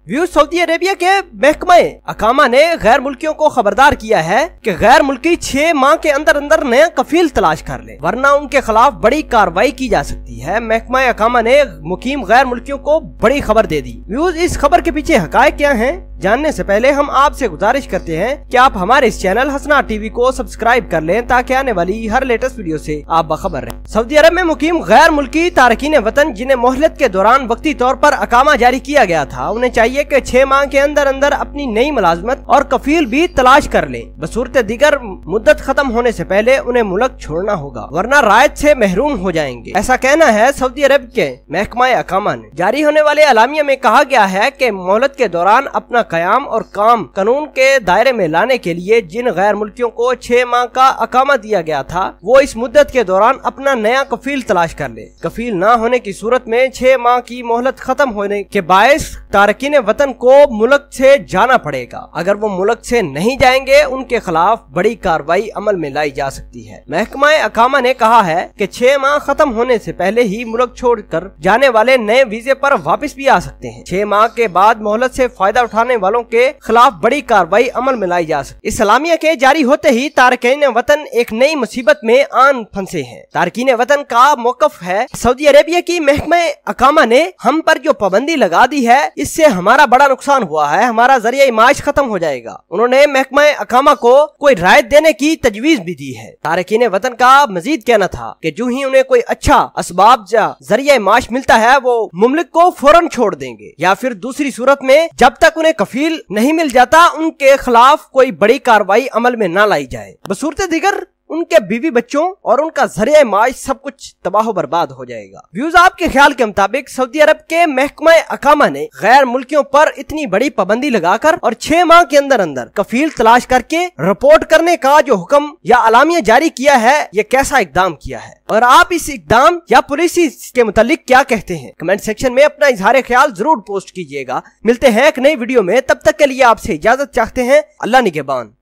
Saudi Arabia के महकमा अकामा ने गैर मुल्कियों को खबरदार किया है कि गैर मुल्की 6 माह के अंदर अंदर नया कफील तलाश कर ले, वरना उनके खिलाफ बड़ी कार्रवाई की जा सकती है। महकमा अकामा ने मुकीम गैर मुल्कियों को बड़ी खबर दे दी। व्यूज, इस खबर के पीछे हकायक क्या हैं? जानने से पहले हम आपसे गुजारिश करते हैं कि आप हमारे इस चैनल हसना टीवी को सब्सक्राइब कर लें ताकि आने वाली हर लेटेस्ट वीडियो से आप बाखबर रहें। सऊदी अरब में मुकीम गैर मुल्की तारकीन वतन जिन्हें मोहलत के दौरान वक्ती तौर पर अकामा जारी किया गया था, उन्हें चाहिए कि 6 माह के अंदर अंदर अपनी नई मुलाजमत और कफील भी तलाश कर लें। बसूरत दीगर मुद्दत खत्म होने से पहले उन्हें मुल्क छोड़ना होगा, वरना रायत से महरूम हो जाएंगे। ऐसा कहना है सऊदी अरब के महकमा अकामा ने। जारी होने वाले अलामिया में कहा गया है कि मोहलत के दौरान अपना कयाम और काम कानून के दायरे में लाने के लिए जिन गैर मुल्कियों को 6 माह का अकामा दिया गया था, वो इस मुद्दत के दौरान अपना नया कफील तलाश कर ले। कफील न होने की सूरत में 6 माह की मोहलत खत्म होने के बायस तारकीन वतन को मुल्क से जाना पड़ेगा। अगर वो मुल्क से नहीं जाएंगे, उनके खिलाफ बड़ी कार्रवाई अमल में लाई जा सकती है। महकमा अकामा ने कहा है कि 6 माह खत्म होने से पहले ही मुल्क छोड़कर जाने वाले नए वीजे पर वापस भी आ सकते हैं। 6 माह के बाद मोहलत से फायदा उठाने वालों के खिलाफ बड़ी कार्रवाई अमल में लाई जा सकती। इस सलामिया के जारी होते ही तारकीन वतन एक नई मुसीबत में आन फंसे हैं। तारकीन वतन का मौकफ है, सऊदी अरेबिया की महकमा अकामा ने हम पर जो पाबंदी लगा दी है, इससे हमारा बड़ा नुकसान हुआ है, हमारा जरिया माश खत्म हो जाएगा। उन्होंने महकमा अकामा को कोई रायत देने की तजवीज भी दी है। तारकीन वतन का मजीद कहना था कि जो ही उन्हें कोई अच्छा असबाब जरिया माश मिलता है, वो मुमलिक को फौरन छोड़ देंगे, या फिर दूसरी सूरत में जब तक उन्हें कफील नहीं मिल जाता, उनके खिलाफ कोई बड़ी कार्रवाई अमल में न लाई जाए। बसूरत दीगर उनके बीवी बच्चों और उनका जरिया माश सब कुछ तबाह बर्बाद हो जाएगा। व्यूज, आपके ख्याल के मुताबिक सऊदी अरब के महकमा अकामा ने गैर मुल्कियों पर इतनी बड़ी पाबंदी लगाकर और 6 माह के अंदर अंदर कफील तलाश करके रिपोर्ट करने का जो हुक्म या अलामिया जारी किया है, ये कैसा इकदाम किया है? और आप इस इकदाम या पॉलिसी के मुतालिक क्या कहते हैं? कमेंट सेक्शन में अपना इजहार ख्याल जरूर पोस्ट कीजिएगा। मिलते हैं एक नई वीडियो में, तब तक के लिए आपसे इजाजत चाहते हैं। अल्लाह निगहबान।